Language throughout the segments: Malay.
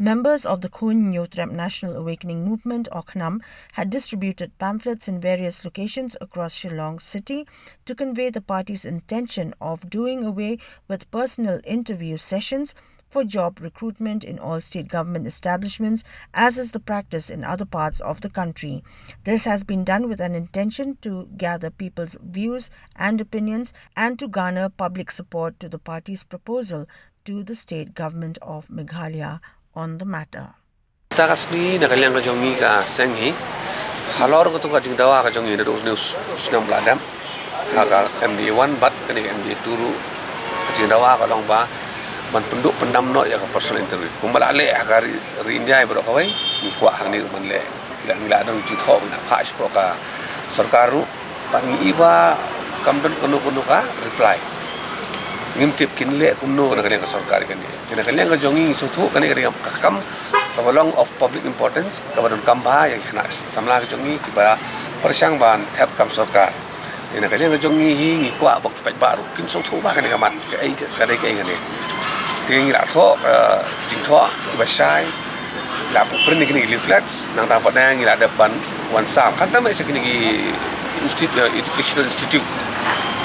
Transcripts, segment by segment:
Members of the Khun Nyotrem National Awakening Movement, or KNAM, had distributed pamphlets in various locations across Shillong city to convey the party's intention of doing away with personal interview sessions for job recruitment in all state government establishments, as is the practice in other parts of the country. This has been done with an intention to gather people's views and opinions and to garner public support to the party's proposal to the state government of Meghalaya on the matter. Takasni nakaliang ka jongi ka senghi halor ko to ka jingdawa ka jongi do news snam ladam haka MD1 bat kani MD2 jingdawa ka long ba man penduk pendam no ya ka personal interview kumbala le ka ri India bro ka wai ni kwa hang ni man le ila dong ju tho na phas pro ka sarkaru pangi iba kamdon kono ka reply ngimtip kinle kumno na kaniang sarkar kani kaniang jongi sutu kaniang kakam kabalong of public importance kabadon kamba yang kena samla jongi kiba persyang ban tap kam sarkar ina kaniang jongi hi kwa bok kipat baru kin sutu ba kani kamat kai kadai kai ngani ting la tho jing tho kiba sai la pren ni leaflets nang ta padang ila depan wan sam kan ta mai sekini educational institute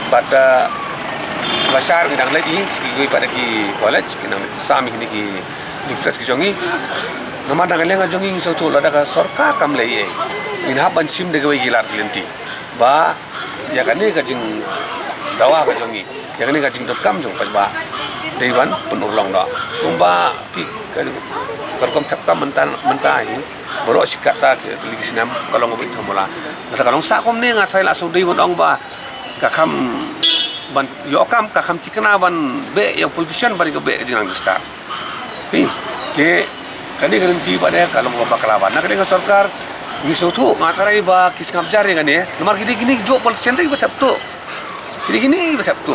pada Basar kita lagi segi pada ki college kita sami ni ki refresh ki jongi nama dah kalian jongi satu lada ka sarkar kam lei inha bansim de goi gilar lenti ba ya kan ni ka jing dawa ka jongi ya kan ni ka jing .com jong ba dewan penulong da kumba pi ka kom tap kam mentai borok sikata ki lagi sinam kalau ngobi thamula nata kalong sakom ni ngathai la so dewan ong ba ka kham ban yo kam ka kham tikna ban be yang politician bari ko be jinang dista ke kani garanti pada kalau mau baklawan nak dengan sarkar ni sotu ngatarai ba kis ngabjar ya kani nomor gini jo politician tu betap tu gini betap tu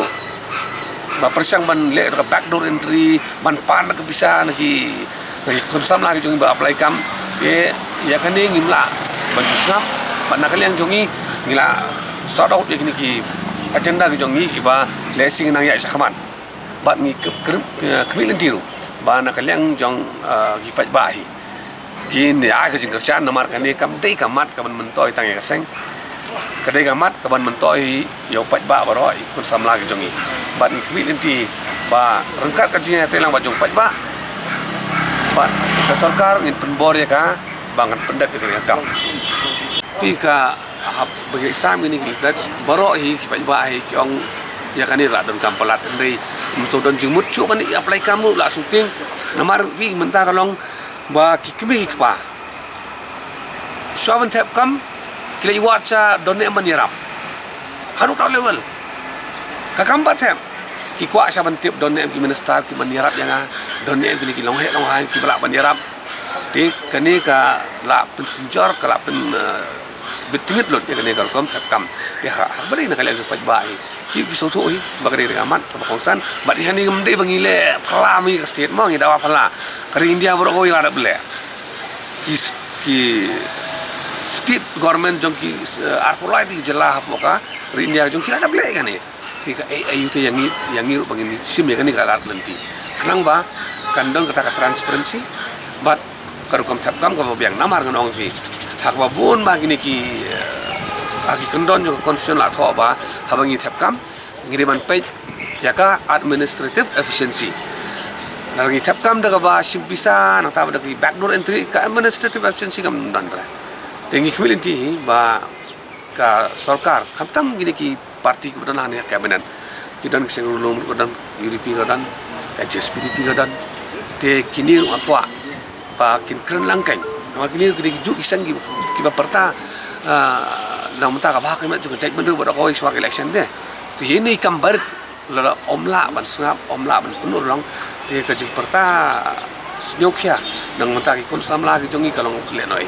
ba persang ban le ka backdoor entry ban pan ke bisa lagi konsam lagi jongi ba apply kam ke ya kani ngimla ban susnap ban nak yang jongi ngila sort out ya ki agenda ke jongi kiba lesing nang ya sakman bat ni kemilen tiru ba na kaliang jong gipat bahi kin ya ke jing kerjaan nomor kan ni kam dei kamat kaban mentoi tang ya seng kadai kamat kaban mentoi yo pat ba baro ikut samla ke jongi bat ni kemilen ti ba rengkat ka jing telang ba jong pat ba bat ka sarkar in penbor ya ka bangan pendat ke kam pi ka bagi sam ini kita baru kita bahai kiong ya kan ni radon kampalat dari musodon jumut cu kan apply kamu lah syuting namar wi mentah kalong ba kikmi kpa shawan tap kam kila iwacha donne manirap haru ta level kakam batem ki kwa shaban tip donne ki minister ki manirap yang donne ki long he long hai ki bala manirap tik kani ka la penjor ka la pen betingit lot ya kene kom kam dia beri nak kalian supaya baik ki soto hi bagari amat kongsan badi hani ngemde bangile phala mi state ma ngi dawa phala kari India bro ko ila dable ki state government jong ki arpolai ti jelah poka India jong ki dable kan ni tika ayu te yang ngi bangini sim ya kan ni kalat nanti kenang ba kandang kata transparency but karukom tapkam ko biang namar ngonong fi hak babun ba gini ki agi kendon juga konstitusi la tho ba habangi tapkam ngiriman page ya ka administrative efficiency nagi tapkam daga ba simpisa nang ta daga backdoor entry ka administrative efficiency kam dandra tengi kemilinti ba ka sarkar kamtam gini ki parti ke bedan ya kabinet kidan kesengulum kedan UDP kedan HSPDP kedan te kini apa pa kin kren langkai makini kini juk isang kiba perta nang menta ka bahak met juga cek bendu bodo koi swak election de ti ini kambar la omla ban sngap omla ban punur long ti ka jing perta nyokya nang menta ki kon samla ki jongi kalong le noi